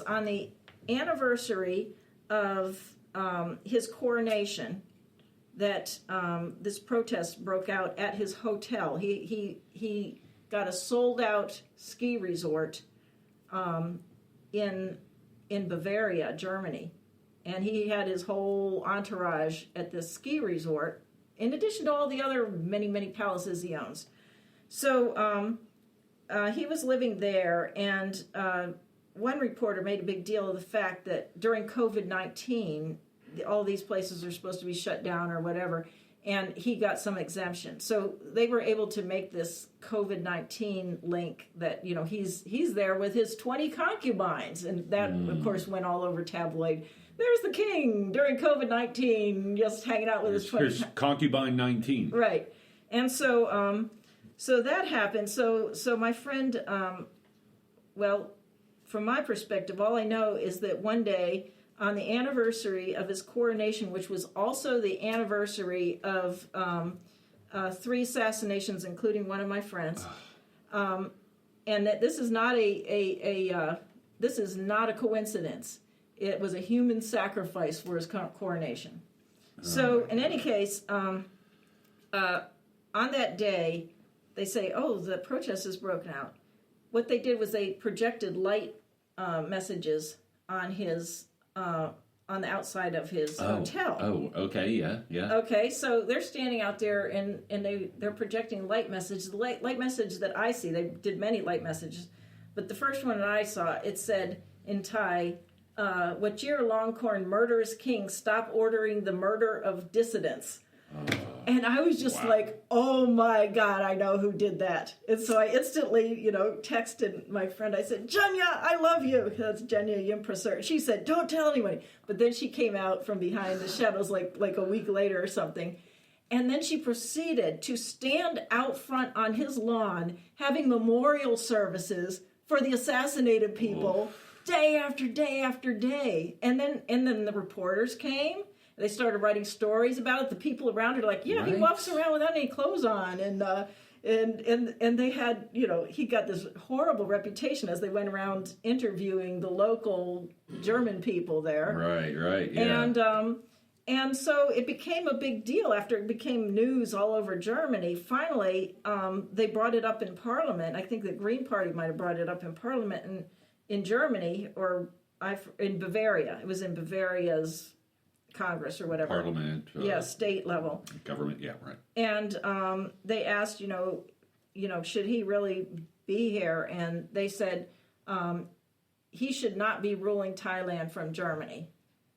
On the anniversary of his coronation that this protest broke out at his hotel. He got a sold-out ski resort in Bavaria, Germany, and he had his whole entourage at this ski resort, in addition to all the other many palaces he owns. So he was living there, and one reporter made a big deal of the fact that during COVID-19, all these places are supposed to be shut down or whatever, and he got some exemption. So they were able to make this COVID-19 link that, you know, he's there with his 20 concubines, and that, of course, went all over tabloid. There's the king during COVID-19, just hanging out with his 20. Here's concubine 19. Right. And so so that happened. So my friend, well, from my perspective, all I know is that one day on the anniversary of his coronation, which was also the anniversary of 3 assassinations, including one of my friends, and that this is not this is not a coincidence. It was a human sacrifice for his coronation. So in any case, on that day, they say, oh, the protest has broken out. What they did was they projected light messages on his on the outside of his hotel. Oh, okay, yeah. Okay, so they're standing out there and they're projecting light messages. The light message that I see, they did many light messages, but the first one that I saw, it said in Thai, Wajir Longkorn, murderous king, stop ordering the murder of dissidents. And I was just like, oh my God, I know who did that. And so I instantly, texted my friend. I said, Janya, I love you. That's Janya Yimprasur. She said, don't tell anybody. But then she came out from behind the shadows like a week later or something. And then she proceeded to stand out front on his lawn having memorial services for the assassinated people day after day after day. And then the reporters came. They started writing stories about it. The people around are like, yeah, right. He walks around without any clothes on. And they had, he got this horrible reputation as they went around interviewing the local German people there. Right, yeah. And so it became a big deal after it became news all over Germany. Finally, they brought it up in Parliament. I think the Green Party might have brought it up in Parliament in Germany or in Bavaria. It was in Bavaria's Congress or whatever. Parliament. State level. Government, yeah, right. And they asked, should he really be here? And they said he should not be ruling Thailand from Germany.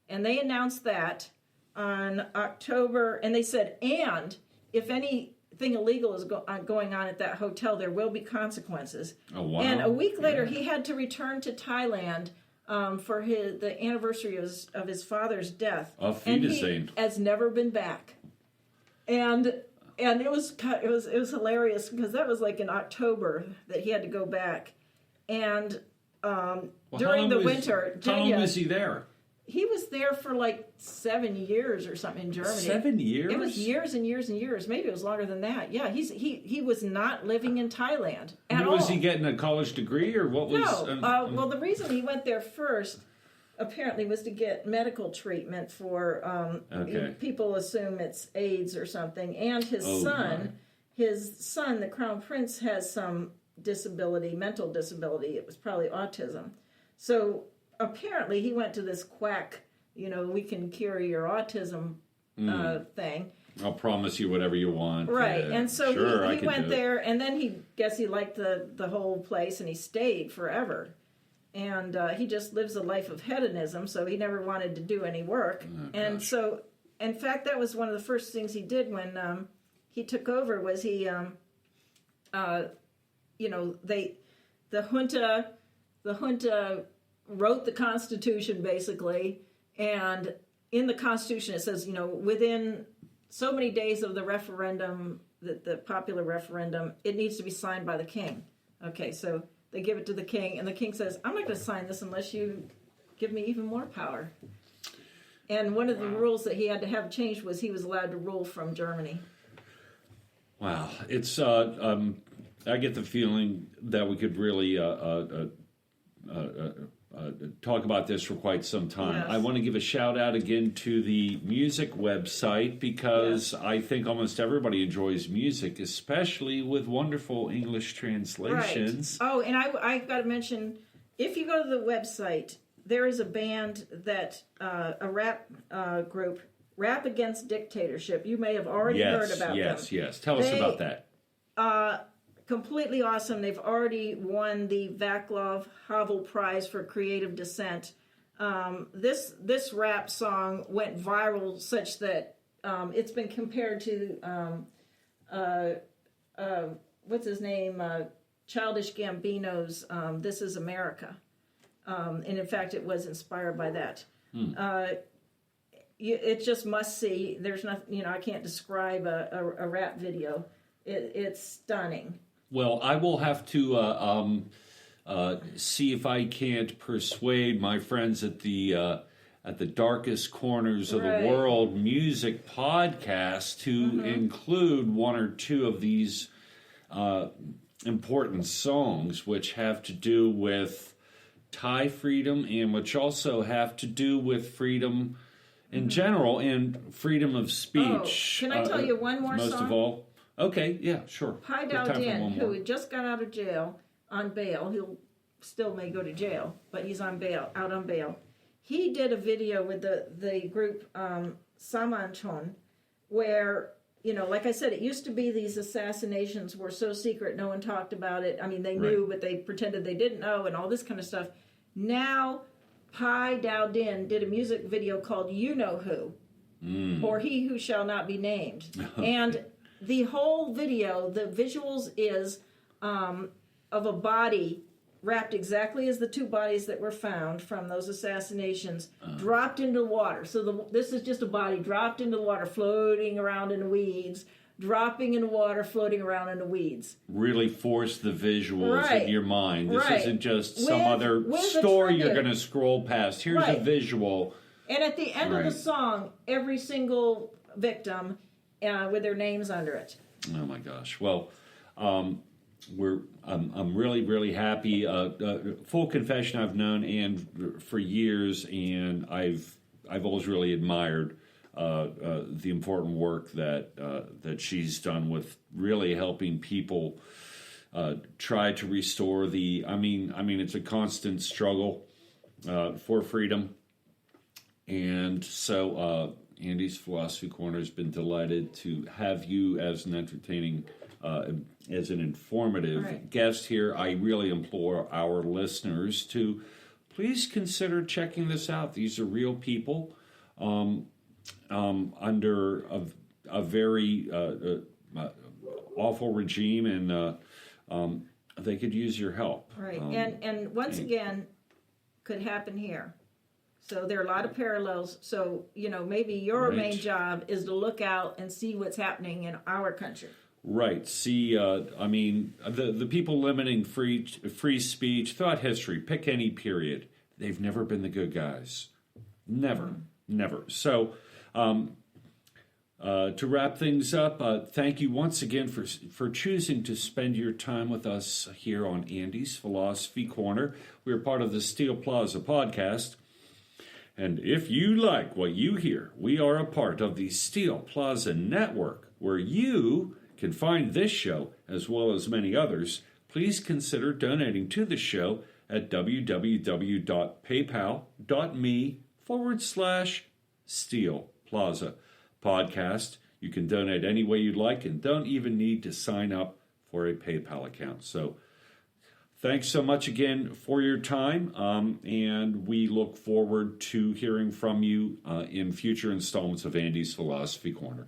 And they announced that on October, and they said, and if anything illegal is going on at that hotel, there will be consequences. Oh, wow. And a week later, he had to return to Thailand for the anniversary of his father's death, and he has never been back. And it was hilarious because that was like in October that he had to go back, and during the winter. How long was he there? He was there for like 7 years or something in Germany. 7 years? It was years and years and years. Maybe it was longer than that. Yeah, he was not living in Thailand at all. Was he getting a college degree or what was? No. Well, the reason he went there first apparently was to get medical treatment for people assume it's AIDS or something. And his son, the Crown Prince, has some disability, mental disability. It was probably autism. So apparently he went to this quack, we can cure your autism thing. I'll promise you whatever you want. Right. And so he went there, and then he liked the whole place, and he stayed forever. And he just lives a life of hedonism, so he never wanted to do any work. Oh, and so, in fact, that was one of the first things he did when he took over was the junta wrote the Constitution, basically, and in the Constitution it says, within so many days of the referendum, the popular referendum, it needs to be signed by the king. Okay, so they give it to the king, and the king says, I'm not going to sign this unless you give me even more power. And one of the rules that he had to have changed was he was allowed to rule from Germany. Wow. It's, I get the feeling that we could really talk about this for quite some time. Yes. I want to give a shout out again to the music website because I think almost everybody enjoys music, especially with wonderful English translations. Right. Oh, and I've got to mention, if you go to the website, there is a band that, a rap group, Rap Against Dictatorship. You may have already heard about them. Yes. Tell us about that. Completely awesome. They've already won the Vaclav Havel Prize for Creative Dissent. This rap song went viral such that it's been compared to what's his name, Childish Gambino's "This Is America," and in fact, it was inspired by that. It's just must see. There's nothing, I can't describe a rap video. It's stunning. Well, I will have to see if I can't persuade my friends at the darkest corners of the world music podcast to include one or two of these important songs, which have to do with Thai freedom and which also have to do with freedom in general and freedom of speech. Oh, can I tell you one more most song? of all. Okay, yeah, sure. Pai Dao Din, who had just got out of jail on bail, he'll still may go to jail, but he's on bail, out on bail. He did a video with the group Samanchon, where, like I said, it used to be these assassinations were so secret, no one talked about it. I mean, they knew, but they pretended they didn't know, and all this kind of stuff. Now, Pai Dao Din did a music video called You Know Who, or He Who Shall Not Be Named. And the whole video, the visuals is of a body wrapped exactly as the two bodies that were found from those assassinations, dropped into the water. So this is just a body dropped into the water, floating around in the weeds, dropping in the water, floating around in the weeds. Really force the visuals in your mind. This isn't just some other with story you're going to scroll past. Here's a visual. And at the end of the song, every single victim with their names under it. Oh my gosh! Well, I'm really really happy. Full confession, I've known Anne for years, and I've always really admired the important work that she's done with really helping people try to restore the. I mean, it's a constant struggle for freedom, and so. Andy's Philosophy Corner has been delighted to have you as an entertaining, as an informative guest here. I really implore our listeners to please consider checking this out. These are real people under a very awful regime, and they could use your help. Right, and once again, could happen here. So there are a lot of parallels. So, maybe your main job is to look out and see what's happening in our country. Right. See, the people limiting free speech throughout history, pick any period, they've never been the good guys. Never. So, to wrap things up, thank you once again for choosing to spend your time with us here on Andy's Philosophy Corner. We're part of the Steel Plaza podcast. And if you like what you hear, we are a part of the Steel Plaza Network, where you can find this show as well as many others. Please consider donating to the show at www.paypal.me/Steel Plaza Podcast. You can donate any way you'd like and don't even need to sign up for a PayPal account. So thanks so much again for your time, and we look forward to hearing from you in future installments of Andy's Philosophy Corner.